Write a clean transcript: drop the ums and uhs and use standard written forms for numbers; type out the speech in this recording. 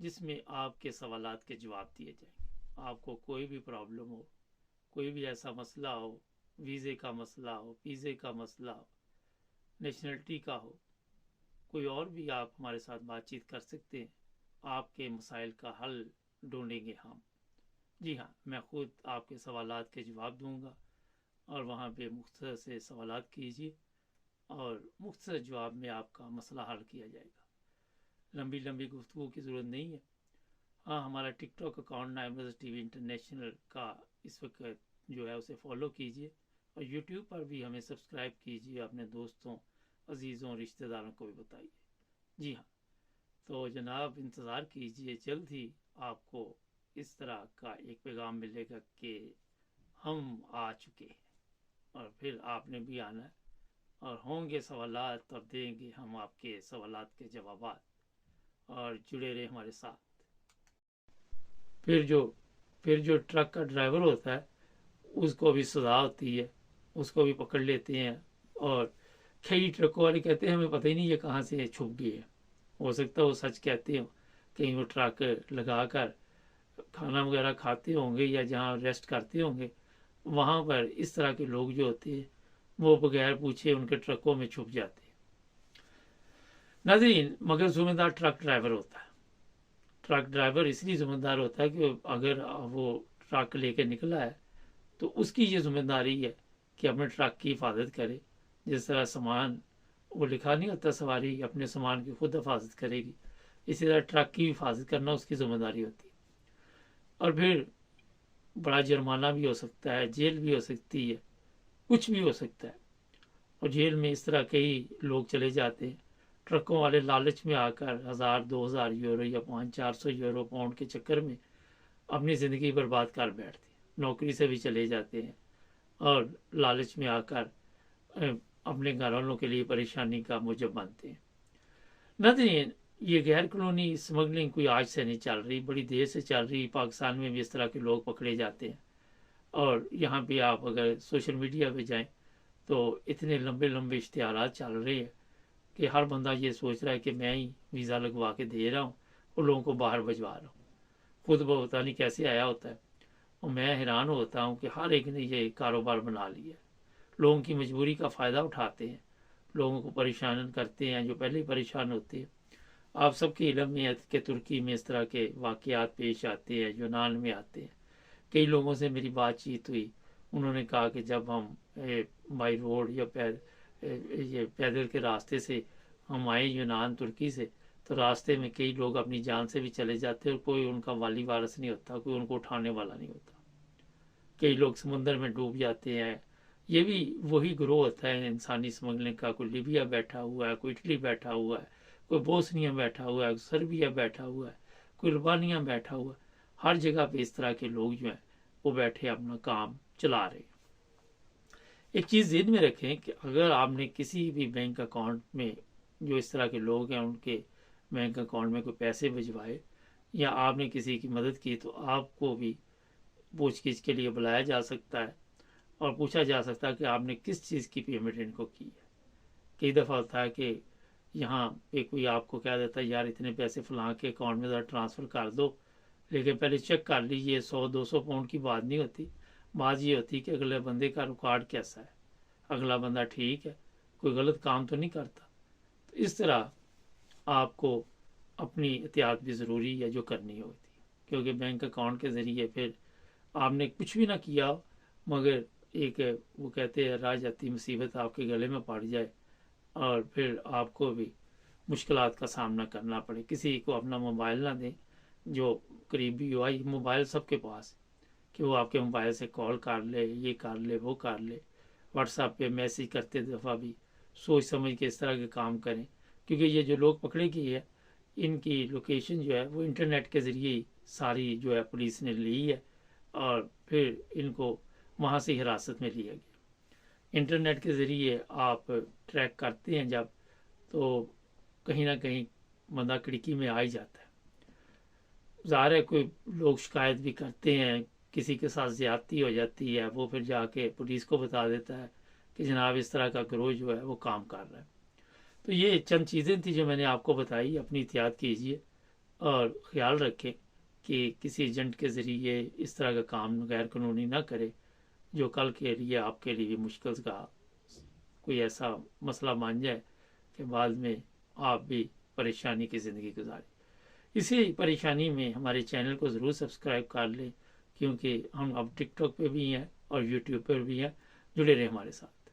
جس میں آپ کے سوالات کے جواب دیے جائیں گے۔ آپ کو کوئی بھی پرابلم ہو، کوئی بھی ایسا مسئلہ ہو، ویزے کا مسئلہ ہو، پیزے کا مسئلہ ہو، نیشنلٹی کا ہو، کوئی اور بھی آپ ہمارے ساتھ بات چیت کر سکتے ہیں۔ آپ کے مسائل کا حل ڈھونڈیں گے ہم۔ جی ہاں، میں خود آپ کے سوالات کے جواب دوں گا، اور وہاں پہ مختصر سے سوالات کیجیے اور مختصر جواب میں آپ کا مسئلہ حل کیا جائے گا۔ لمبی لمبی گفتگو کی ضرورت نہیں ہے۔ ہاں، ہمارا ٹک ٹاک اکاؤنٹ نائمرز ٹی وی انٹرنیشنل کا اس وقت جو ہے اسے فالو کیجیے، اور یوٹیوب پر بھی ہمیں سبسکرائب کیجیے، اپنے دوستوں، عزیزوں، رشتہ داروں کو بھی بتائیے۔ جی ہاں، تو جناب انتظار کیجیے، جلد ہی آپ کو اس طرح کا ایک پیغام ملے گا کہ ہم آ چکے ہیں، اور پھر آپ نے بھی آنا ہے، اور ہوں گے سوالات، اور دیں گے ہم آپ کے سوالات کے جوابات، اور جڑے رہے ہمارے ساتھ۔ پھر جو ٹرک کا ڈرائیور ہوتا ہے اس کو بھی سزا ہوتی ہے، اس کو بھی پکڑ لیتے ہیں، اور کئی ٹرکوں والے کہتے ہیں ہمیں پتہ ہی نہیں یہ کہاں سے چھپ گئی ہے۔ ہو سکتا ہے وہ سچ کہتے ہوں، کہیں وہ ٹرک لگا کر کھانا وغیرہ کھاتے ہوں گے یا جہاں ریسٹ کرتے ہوں گے، وہاں پر اس طرح کے لوگ جو ہوتے ہیں وہ بغیر پوچھے ان کے ٹرکوں میں چھپ جاتے ہیں۔ ناظرین، مگر ذمہ دار ٹرک ڈرائیور ہوتا ہے۔ ٹرک ڈرائیور اس لیے ذمہ دار ہوتا ہے کہ اگر وہ ٹرک لے کے نکلا ہے تو اس کی یہ ذمہ داری ہے کہ اپنے ٹرک کی حفاظت کرے۔ جس طرح سامان وہ لکھا نہیں ہوتا سواری اپنے سامان کی خود حفاظت کرے گی، اسی طرح ٹرک کی حفاظت کرنا اس کی ذمہ داری ہوتی ہے۔ اور پھر بڑا جرمانہ بھی ہو سکتا ہے، جیل بھی ہو سکتی ہے، کچھ بھی ہو سکتا ہے۔ اور جیل میں اس طرح کئی لوگ چلے جاتے ہیں، ٹرکوں والے لالچ میں آ کر 1000-2000 یورو یا 500-400 یورو پاؤنڈ کے چکر میں اپنی زندگی برباد کر بیٹھتے ہیں، نوکری سے بھی چلے جاتے ہیں، اور لالچ میں آ کر اپنے گھر والوں کے لیے پریشانی کا موجب بنتے ہیں۔ ناظرین، یہ غیر قانونی اسمگلنگ کوئی آج سے نہیں چل رہی، بڑی دیر سے چل رہی۔ پاکستان میں بھی اس طرح کے لوگ پکڑے جاتے ہیں، اور یہاں پہ آپ اگر سوشل میڈیا پہ جائیں تو اتنے لمبے لمبے اشتہارات چل رہے ہیں کہ ہر بندہ یہ سوچ رہا ہے کہ میں ہی ویزا لگوا کے دے رہا ہوں اور لوگوں کو باہر بھجوا رہا ہوں۔ خود وہ پتہ نہیں کیسے آیا ہوتا ہے، اور میں حیران ہوتا ہوں کہ ہر ایک نے یہ کاروبار بنا لیا ہے۔ لوگوں کی مجبوری کا فائدہ اٹھاتے ہیں، لوگوں کو پریشان کرتے ہیں جو پہلے ہی پریشان ہوتے ہیں۔ آپ سب کے علم میں ہے کہ ترکی میں اس طرح کے واقعات پیش آتے ہیں، یونان میں آتے ہیں۔ کئی لوگوں سے میری بات چیت ہوئی، انہوں نے کہا کہ جب ہم بائی روڈ یا یہ پیدل کے راستے سے ہم آئے یونان ترکی سے، تو راستے میں کئی لوگ اپنی جان سے بھی چلے جاتے اور کوئی ان کا والی وارث نہیں ہوتا، کوئی ان کو اٹھانے والا نہیں ہوتا۔ کئی لوگ سمندر میں ڈوب جاتے ہیں۔ یہ بھی وہی گروہ ہوتا ہے انسانی اسمگلنگ کا۔ کوئی لیبیا بیٹھا ہوا ہے، کوئی اٹلی بیٹھا ہوا ہے، کوئی بوسنیا بیٹھا ہوا ہے، کوئی سربیا بیٹھا ہوا ہے، کوئی البانیہ بیٹھا ہوا ہے۔ ہر جگہ پہ اس طرح کے لوگ جو ہیں وہ بیٹھے اپنا کام چلا رہے ہیں۔ ایک چیز ذہن میں رکھیں کہ اگر آپ نے کسی بھی بینک اکاؤنٹ میں جو اس طرح کے لوگ ہیں ان کے بینک اکاؤنٹ میں کوئی پیسے بھجوائے یا آپ نے کسی کی مدد کی، تو آپ کو بھی پوچھ گچھ کے لیے بلایا جا سکتا ہے اور پوچھا جا سکتا ہے کہ آپ نے کس چیز کی پیمنٹ ان کو کی ہے۔ کئی دفعہ ہوتا ہے کہ یہاں پہ کوئی آپ کو کہہ دیتا ہے یار اتنے پیسے فلاں کے اکاؤنٹ میں ذرا ٹرانسفر کر دو، لیکن پہلے چیک کر لیجیے۔ 100-200 پاؤنڈ کی بات نہیں ہوتی، بات یہ ہوتی کہ اگلے بندے کا ریکارڈ کیسا ہے، اگلا بندہ ٹھیک ہے، کوئی غلط کام تو نہیں کرتا۔ تو اس طرح آپ کو اپنی احتیاط بھی ضروری ہے جو کرنی ہوتی ہے، کیونکہ بینک اکاؤنٹ کے ذریعے پھر آپ نے کچھ بھی نہ کیا ہو، مگر ایک وہ کہتے ہیں راہ جاتی مصیبت آپ کے گلے میں پڑ جائے اور پھر آپ کو بھی مشکلات کا سامنا کرنا پڑے۔ کسی کو اپنا موبائل نہ دیں، جو قریبی ہو، موبائل سب کے پاس ہے کہ وہ آپ کے موبائل سے کال کر لے، یہ کر لے، وہ کر لے۔ واٹس ایپ پہ میسیج کرتے دفعہ بھی سوچ سمجھ کے اس طرح کے کام کریں، کیونکہ یہ جو لوگ پکڑے گئے ہیں ان کی لوکیشن جو ہے وہ انٹرنیٹ کے ذریعے ہی ساری جو ہے پولیس نے لی ہے، اور پھر ان کو وہاں سے حراست میں لیا گیا۔ انٹرنیٹ کے ذریعے آپ ٹریک کرتے ہیں جب، تو کہیں نہ کہیں بندہ کھڑکی میں آ ہی جاتا ہے۔ ظاہر ہے کوئی لوگ شکایت بھی کرتے ہیں، کسی کے ساتھ زیادتی ہو جاتی ہے، وہ پھر جا کے پولیس کو بتا دیتا ہے کہ جناب اس طرح کا گروہ جو ہے وہ کام کر رہا ہے۔ تو یہ چند چیزیں تھیں جو میں نے آپ کو بتائی، اپنی احتیاط کیجیے اور خیال رکھیں کہ کسی ایجنٹ کے ذریعے اس طرح کا کام غیر قانونی نہ کرے جو کل کے لیے آپ کے لیے مشکل کا کوئی ایسا مسئلہ بن جائے کہ بعد میں آپ بھی پریشانی کی زندگی گزاریں۔ اسی پریشانی میں ہمارے چینل کو ضرور سبسکرائب کر لیں، کیونکہ ہم اب ٹک ٹاک پہ بھی ہیں اور یوٹیوب پہ بھی ہیں۔ جڑے رہیں ہمارے ساتھ۔